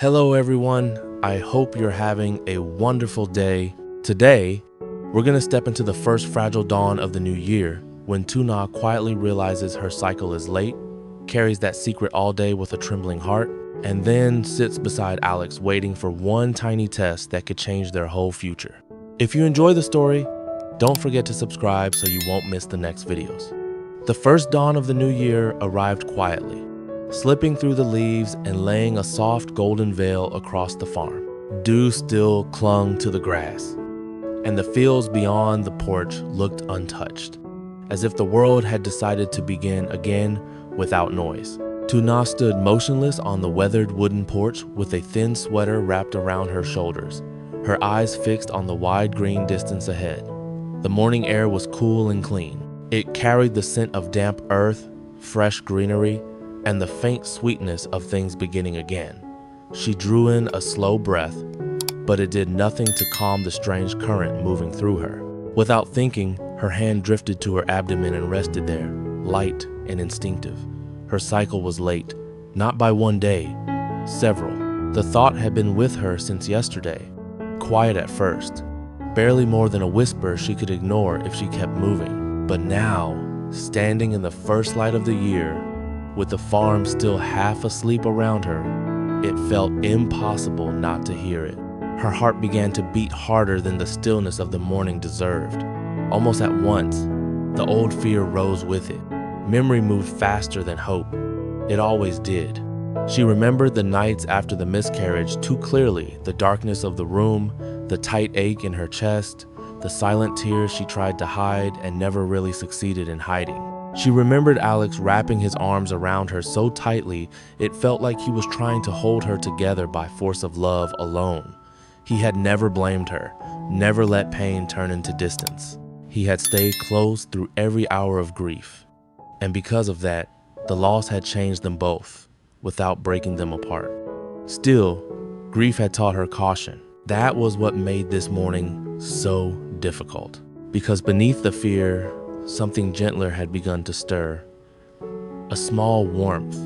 Hello everyone, I hope you're having a wonderful day. Today, we're going to step into the first fragile dawn of the new year when Tuna quietly realizes her cycle is late, carries that secret all day with a trembling heart, and then sits beside Alex waiting for one tiny test that could change their whole future. If you enjoy the story, don't forget to subscribe so you won't miss the next videos. The first dawn of the new year arrived quietly, slipping through the leaves and laying a soft golden veil across the farm. Dew still clung to the grass, and the fields beyond the porch looked untouched, as if the world had decided to begin again without noise. Tuna stood motionless on the weathered wooden porch with a thin sweater wrapped around her shoulders, her eyes fixed on the wide green distance ahead. The morning air was cool and clean. It carried the scent of damp earth, fresh greenery, and the faint sweetness of things beginning again. She drew in a slow breath, but it did nothing to calm the strange current moving through her. Without thinking, her hand drifted to her abdomen and rested there, light and instinctive. Her cycle was late, not by one day, several. The thought had been with her since yesterday, quiet at first, barely more than a whisper she could ignore if she kept moving. But now, standing in the first light of the year, with the farm still half asleep around her, it felt impossible not to hear it. Her heart began to beat harder than the stillness of the morning deserved. Almost at once, the old fear rose with it. Memory moved faster than hope. It always did. She remembered the nights after the miscarriage too clearly, the darkness of the room, the tight ache in her chest, the silent tears she tried to hide and never really succeeded in hiding. She remembered Alex wrapping his arms around her so tightly it felt like he was trying to hold her together by force of love alone. He had never blamed her, never let pain turn into distance. He had stayed close through every hour of grief. And because of that, the loss had changed them both, without breaking them apart. Still, grief had taught her caution. That was what made this morning so difficult. Because beneath the fear, something gentler had begun to stir. A small warmth,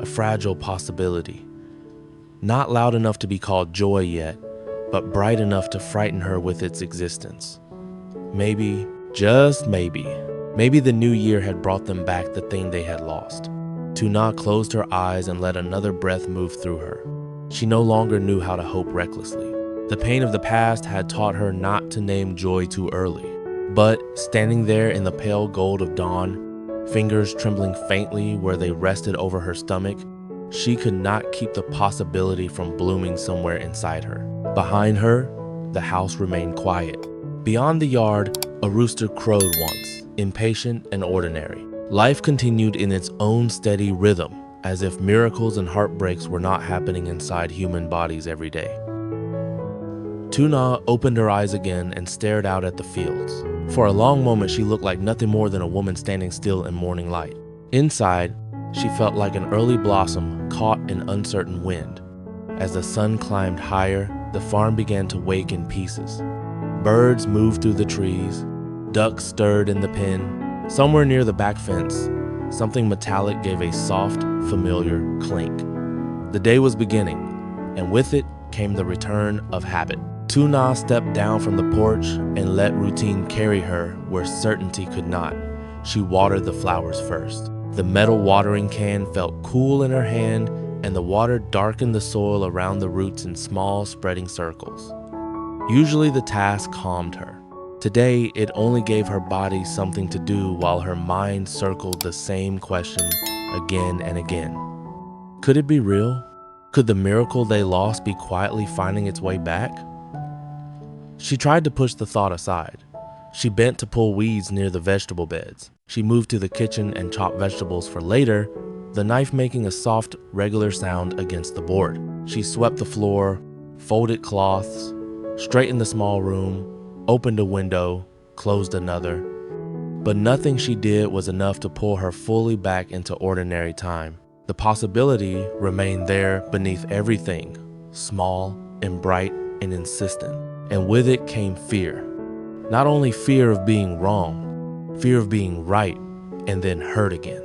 a fragile possibility. Not loud enough to be called joy yet, but bright enough to frighten her with its existence. Maybe, just maybe the new year had brought them back the thing they had lost. Tuna closed her eyes and let another breath move through her. She no longer knew how to hope recklessly. The pain of the past had taught her not to name joy too early. But standing there in the pale gold of dawn, fingers trembling faintly where they rested over her stomach, she could not keep the possibility from blooming somewhere inside her. Behind her, the house remained quiet. Beyond the yard, a rooster crowed once, impatient and ordinary. Life continued in its own steady rhythm, as if miracles and heartbreaks were not happening inside human bodies every day. Tuna opened her eyes again and stared out at the fields. For a long moment, she looked like nothing more than a woman standing still in morning light. Inside, she felt like an early blossom caught in uncertain wind. As the sun climbed higher, the farm began to wake in pieces. Birds moved through the trees, ducks stirred in the pen. Somewhere near the back fence, something metallic gave a soft, familiar clink. The day was beginning, and with it came the return of habit. Tuna stepped down from the porch and let routine carry her where certainty could not. She watered the flowers first. The metal watering can felt cool in her hand, and the water darkened the soil around the roots in small, spreading circles. Usually the task calmed her. Today, it only gave her body something to do while her mind circled the same question again and again. Could it be real? Could the miracle they lost be quietly finding its way back? She tried to push the thought aside. She bent to pull weeds near the vegetable beds. She moved to the kitchen and chopped vegetables for later, the knife making a soft, regular sound against the board. She swept the floor, folded cloths, straightened the small room, opened a window, closed another. But nothing she did was enough to pull her fully back into ordinary time. The possibility remained there beneath everything, small and bright and insistent. And with it came fear. Not only fear of being wrong, fear of being right and then hurt again.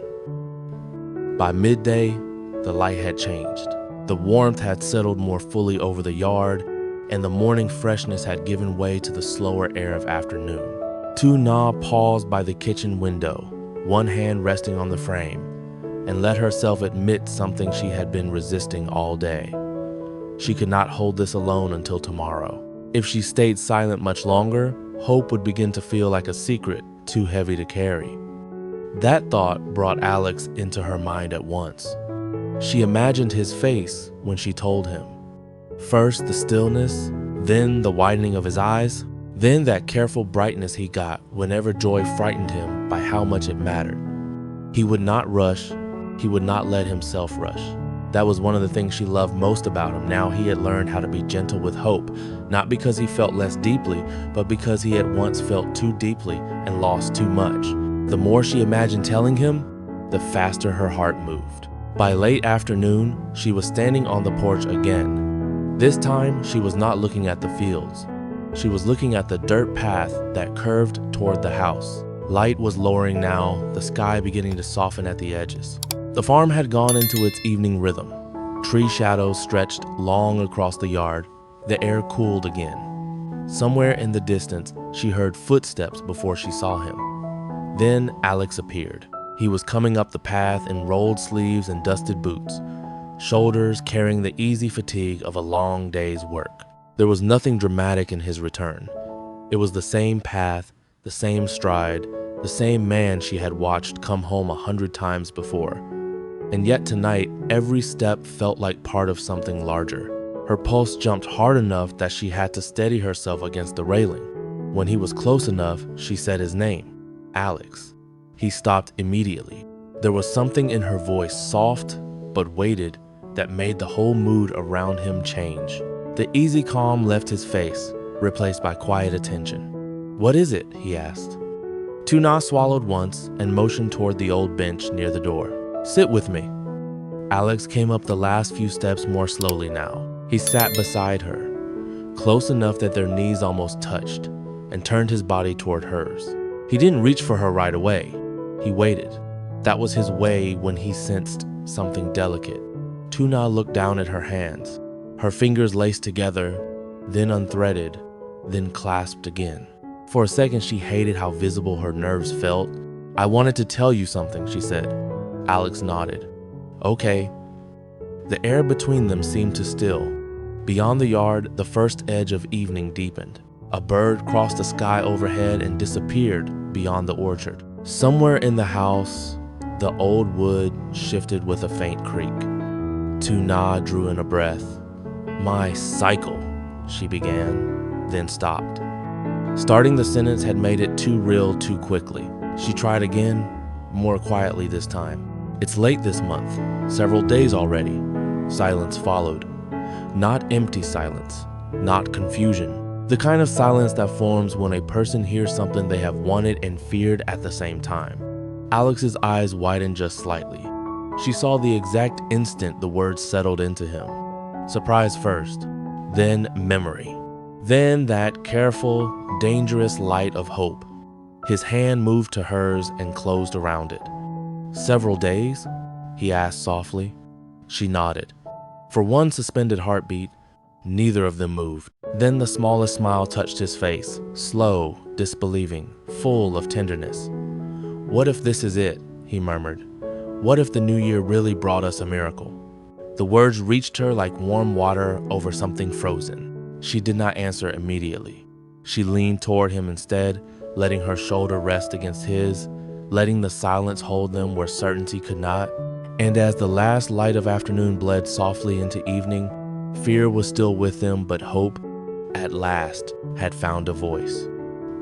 By midday, the light had changed. The warmth had settled more fully over the yard, and the morning freshness had given way to the slower air of afternoon. Tu-na paused by the kitchen window, one hand resting on the frame, and let herself admit something she had been resisting all day. She could not hold this alone until tomorrow. If she stayed silent much longer, hope would begin to feel like a secret too heavy to carry. That thought brought Alex into her mind at once. She imagined his face when she told him. First the stillness, then the widening of his eyes, then that careful brightness he got whenever joy frightened him by how much it mattered. He would not rush, he would not let himself rush. That was one of the things she loved most about him. Now he had learned how to be gentle with hope, not because he felt less deeply, but because he had once felt too deeply and lost too much. The more she imagined telling him, the faster her heart moved. By late afternoon, she was standing on the porch again. This time, she was not looking at the fields. She was looking at the dirt path that curved toward the house. Light was lowering now, the sky beginning to soften at the edges. The farm had gone into its evening rhythm. Tree shadows stretched long across the yard. The air cooled again. Somewhere in the distance, she heard footsteps before she saw him. Then Alex appeared. He was coming up the path in rolled sleeves and dusted boots, shoulders carrying the easy fatigue of a long day's work. There was nothing dramatic in his return. It was the same path, the same stride, the same man she had watched come home 100 times before. And yet tonight, every step felt like part of something larger. Her pulse jumped hard enough that she had to steady herself against the railing. When he was close enough, she said his name, Alex. He stopped immediately. There was something in her voice, soft but weighted, that made the whole mood around him change. The easy calm left his face, replaced by quiet attention. "What is it?" he asked. Tu-na swallowed once and motioned toward the old bench near the door. "Sit with me." Alex came up the last few steps more slowly now. He sat beside her, close enough that their knees almost touched, and turned his body toward hers. He didn't reach for her right away. He waited. That was his way when he sensed something delicate. Tu-na looked down at her hands, her fingers laced together, then unthreaded, then clasped again. For a second, she hated how visible her nerves felt. "I wanted to tell you something," she said. Alex nodded. "Okay." The air between them seemed to still. Beyond the yard, the first edge of evening deepened. A bird crossed the sky overhead and disappeared beyond the orchard. Somewhere in the house, the old wood shifted with a faint creak. Tu-na drew in a breath. "My cycle," she began, then stopped. Starting the sentence had made it too real too quickly. She tried again, more quietly this time. "It's late this month, several days already." Silence followed. Not empty silence, not confusion. The kind of silence that forms when a person hears something they have wanted and feared at the same time. Alex's eyes widened just slightly. She saw the exact instant the words settled into him. Surprise first, then memory. Then that careful, dangerous light of hope. His hand moved to hers and closed around it. "Several days?" he asked softly. She nodded. For one suspended heartbeat, neither of them moved. Then the smallest smile touched his face, slow, disbelieving, full of tenderness. "What if this is it?" he murmured. "What if the new year really brought us a miracle?" The words reached her like warm water over something frozen. She did not answer immediately. She leaned toward him instead, letting her shoulder rest against his, letting the silence hold them where certainty could not. And as the last light of afternoon bled softly into evening, fear was still with them, but hope, at last, had found a voice.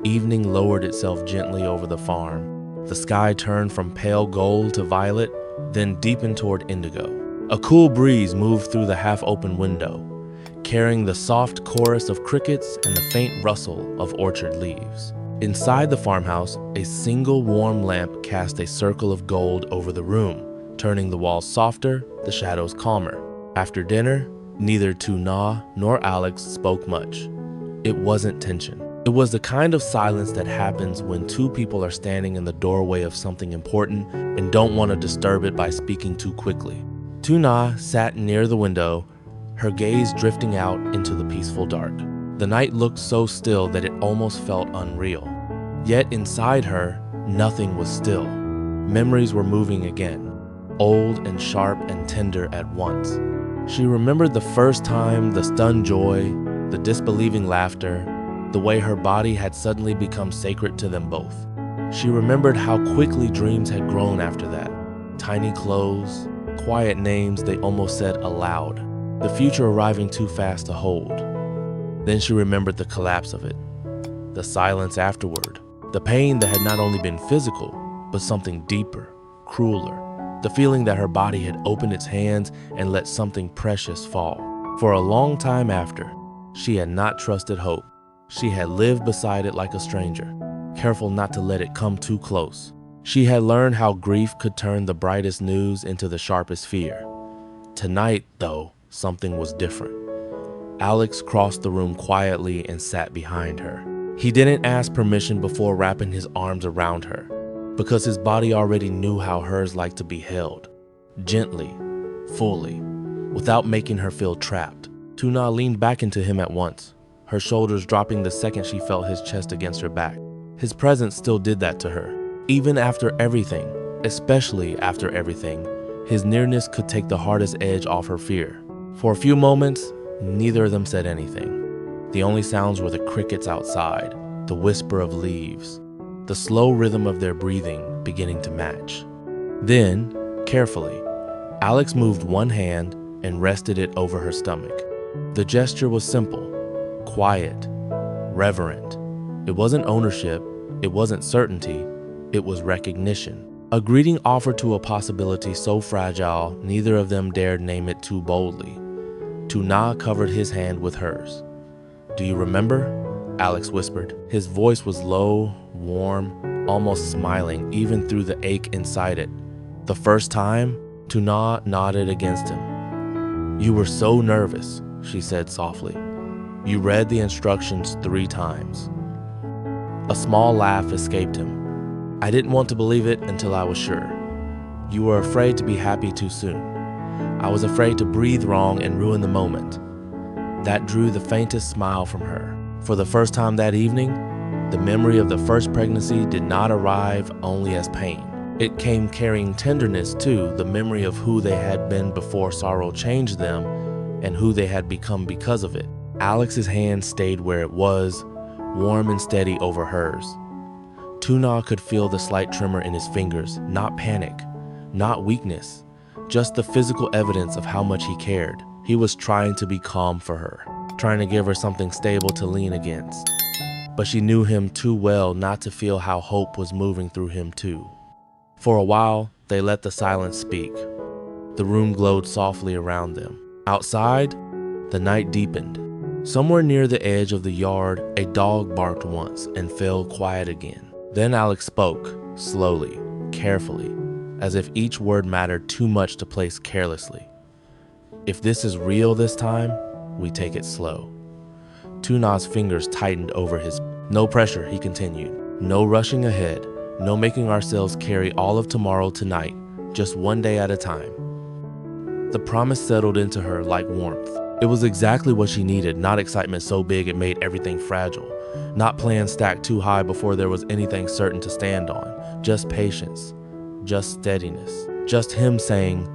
Evening lowered itself gently over the farm. The sky turned from pale gold to violet, then deepened toward indigo. A cool breeze moved through the half-open window, carrying the soft chorus of crickets and the faint rustle of orchard leaves. Inside the farmhouse, a single warm lamp cast a circle of gold over the room, turning the walls softer, the shadows calmer. After dinner, neither Tu-na nor Alex spoke much. It wasn't tension. It was the kind of silence that happens when two people are standing in the doorway of something important and don't want to disturb it by speaking too quickly. Tuna sat near the window, her gaze drifting out into the peaceful dark. The night looked so still that it almost felt unreal. Yet inside her, nothing was still. Memories were moving again, old and sharp and tender at once. She remembered the first time, the stunned joy, the disbelieving laughter, the way her body had suddenly become sacred to them both. She remembered how quickly dreams had grown after that. Tiny clothes, quiet names they almost said aloud, the future arriving too fast to hold. Then she remembered the collapse of it, the silence afterward, the pain that had not only been physical, but something deeper, crueler, the feeling that her body had opened its hands and let something precious fall. For a long time after, she had not trusted hope. She had lived beside it like a stranger, careful not to let it come too close. She had learned how grief could turn the brightest news into the sharpest fear. Tonight, though, something was different. Alex crossed the room quietly and sat behind her. He didn't ask permission before wrapping his arms around her, because his body already knew how hers liked to be held, gently, fully, without making her feel trapped. Tuna leaned back into him at once, her shoulders dropping the second she felt his chest against her back. His presence still did that to her. Even after everything, especially after everything, his nearness could take the hardest edge off her fear. For a few moments, neither of them said anything. The only sounds were the crickets outside, the whisper of leaves, the slow rhythm of their breathing beginning to match. Then, carefully, Alex moved one hand and rested it over her stomach. The gesture was simple, quiet, reverent. It wasn't ownership, it wasn't certainty, it was recognition. A greeting offered to a possibility so fragile, neither of them dared name it too boldly. Tuna covered his hand with hers. "Do you remember?" Alex whispered. His voice was low, warm, almost smiling, even through the ache inside it. "The first time?" Tuna nodded against him. "You were so nervous," she said softly. "You read the instructions 3 times. A small laugh escaped him. "I didn't want to believe it until I was sure. You were afraid to be happy too soon. I was afraid to breathe wrong and ruin the moment." That drew the faintest smile from her. For the first time that evening, the memory of the first pregnancy did not arrive only as pain. It came carrying tenderness too, the memory of who they had been before sorrow changed them and who they had become because of it. Alex's hand stayed where it was, warm and steady over hers. Tuna could feel the slight tremor in his fingers, not panic, not weakness, just the physical evidence of how much he cared. He was trying to be calm for her, trying to give her something stable to lean against. But she knew him too well not to feel how hope was moving through him too. For a while, they let the silence speak. The room glowed softly around them. Outside, the night deepened. Somewhere near the edge of the yard, a dog barked once and fell quiet again. Then Alex spoke, slowly, carefully, as if each word mattered too much to place carelessly. "If this is real this time, we take it slow." Tuna's fingers tightened over his. "No pressure," he continued. "No rushing ahead. No making ourselves carry all of tomorrow tonight. Just one day at a time." The promise settled into her like warmth. It was exactly what she needed, not excitement so big it made everything fragile. Not plans stacked too high before there was anything certain to stand on. Just patience. Just steadiness. Just him saying,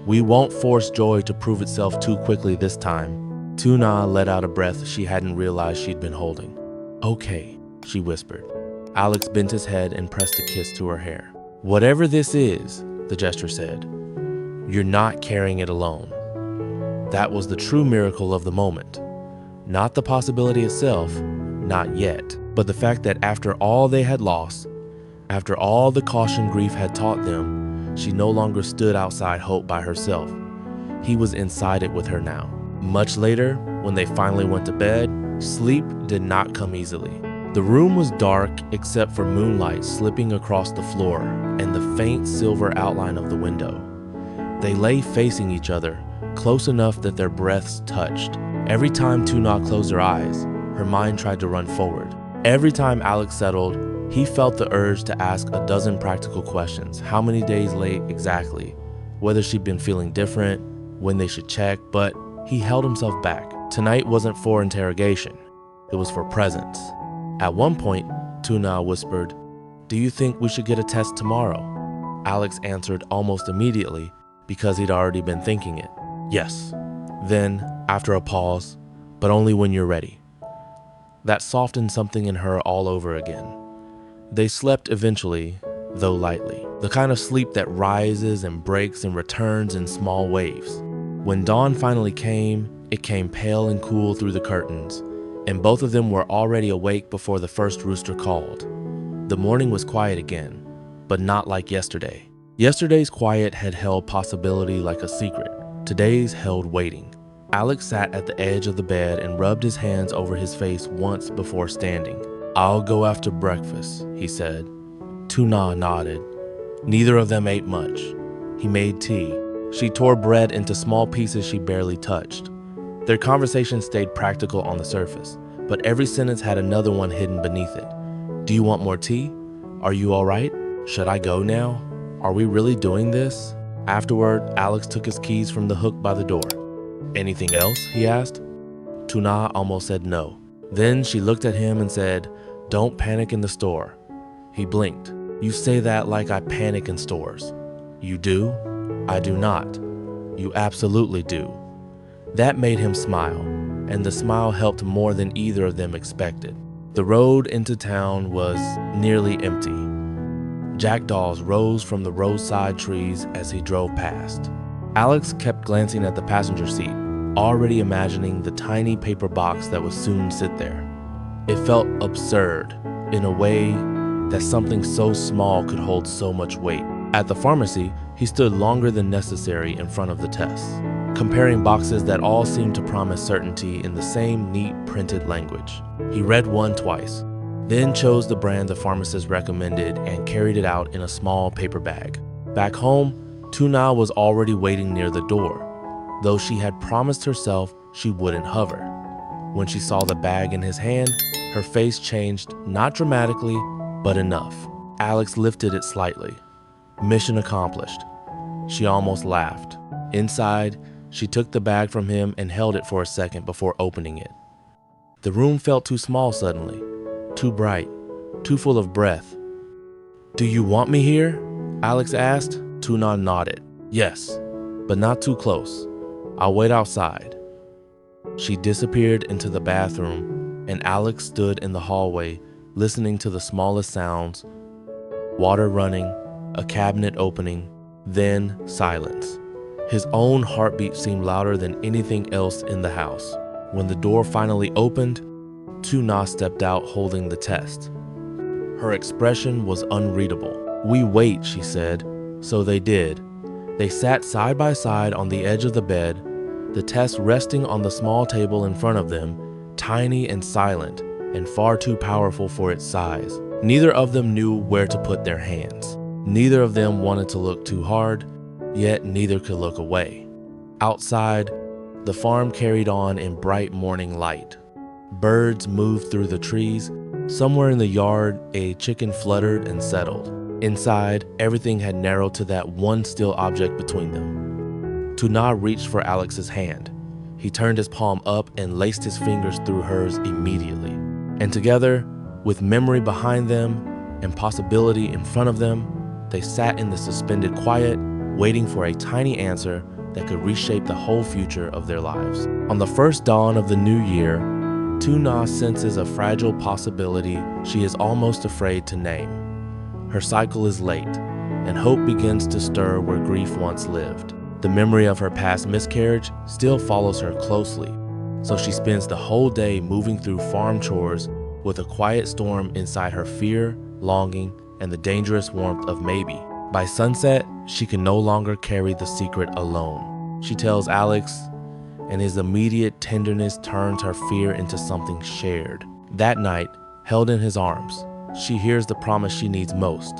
"We won't force joy to prove itself too quickly this time." Tuna let out a breath she hadn't realized she'd been holding. "Okay," she whispered. Alex bent his head and pressed a kiss to her hair. "Whatever this is," the gesture said, "you're not carrying it alone." That was the true miracle of the moment. Not the possibility itself, not yet, but the fact that after all they had lost, after all the caution grief had taught them, she no longer stood outside hope by herself. He was inside it with her now. Much later, when they finally went to bed, sleep did not come easily. The room was dark except for moonlight slipping across the floor and the faint silver outline of the window. They lay facing each other, close enough that their breaths touched. Every time Tuna closed her eyes, her mind tried to run forward. Every time Alex settled, he felt the urge to ask a dozen practical questions. How many days late exactly? whether she'd been feeling different, when they should check, but he held himself back. Tonight wasn't for interrogation, it was for presence. At one point, Tuna whispered, "Do you think we should get a test tomorrow?" Alex answered almost immediately because he'd already been thinking it. "Yes." Then, after a pause, "But only when you're ready." That softened something in her all over again. They slept eventually, though lightly. The kind of sleep that rises and breaks and returns in small waves. When dawn finally came, it came pale and cool through the curtains, and both of them were already awake before the first rooster called. The morning was quiet again, but not like yesterday. Yesterday's quiet had held possibility like a secret. Today's held waiting. Alex sat at the edge of the bed and rubbed his hands over his face once before standing. "I'll go after breakfast," he said. Tuna nodded. Neither of them ate much. He made tea. She tore bread into small pieces she barely touched. Their conversation stayed practical on the surface, but every sentence had another one hidden beneath it. "Do you want more tea? Are you all right? Should I go now? Are we really doing this?" Afterward, Alex took his keys from the hook by the door. "Anything else?" he asked. Tuna almost said no. Then she looked at him and said, "Don't panic in the store." He blinked. "You say that like I panic in stores." "You do?" "I do not." "You absolutely do." That made him smile, and the smile helped more than either of them expected. The road into town was nearly empty. Jackdaws rose from the roadside trees as he drove past. Alex kept glancing at the passenger seat, already imagining the tiny paper box that would soon sit there. It felt absurd, in a way that something so small could hold so much weight. At the pharmacy, he stood longer than necessary in front of the tests, comparing boxes that all seemed to promise certainty in the same neat printed language. He read one twice, then chose the brand the pharmacist recommended and carried it out in a small paper bag. Back home, Tuna was already waiting near the door, though she had promised herself she wouldn't hover. When she saw the bag in his hand, her face changed, not dramatically, but enough. Alex lifted it slightly. Mission accomplished. She almost laughed. Inside, she took the bag from him and held it for a second before opening it. The room felt too small suddenly, too bright, too full of breath. "Do you want me here?" Alex asked. Tuna nodded. "Yes, but not too close. I'll wait outside." She disappeared into the bathroom, and Alex stood in the hallway listening to the smallest sounds: water running, a cabinet opening, then silence. His own heartbeat seemed louder than anything else in the house. When the door finally opened, Tuna stepped out holding the test. Her expression was unreadable. "We wait," she said. So they did. They sat side by side on the edge of the bed, the test resting on the small table in front of them, tiny and silent, and far too powerful for its size. Neither of them knew where to put their hands. Neither of them wanted to look too hard, yet neither could look away. Outside, the farm carried on in bright morning light. Birds moved through the trees. Somewhere in the yard, a chicken fluttered and settled. Inside, everything had narrowed to that one still object between them. Tuna reached for Alex's hand. He turned his palm up and laced his fingers through hers immediately. And together, with memory behind them and possibility in front of them, they sat in the suspended quiet, waiting for a tiny answer that could reshape the whole future of their lives. On the first dawn of the new year, Tuna senses a fragile possibility she is almost afraid to name. Her cycle is late, and hope begins to stir where grief once lived. The memory of her past miscarriage still follows her closely, so she spends the whole day moving through farm chores with a quiet storm inside her fear, longing, and the dangerous warmth of maybe. By sunset, she can no longer carry the secret alone. She tells Alex, and his immediate tenderness turns her fear into something shared. That night, held in his arms, she hears the promise she needs most.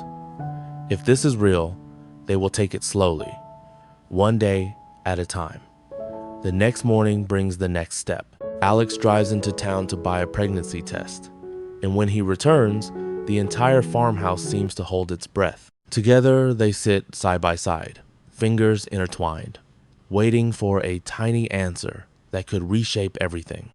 If this is real, they will take it slowly, one day at a time. The next morning brings the next step. Alex drives into town to buy a pregnancy test, and when he returns, the entire farmhouse seems to hold its breath. Together, they sit side by side, fingers intertwined, waiting for a tiny answer that could reshape everything.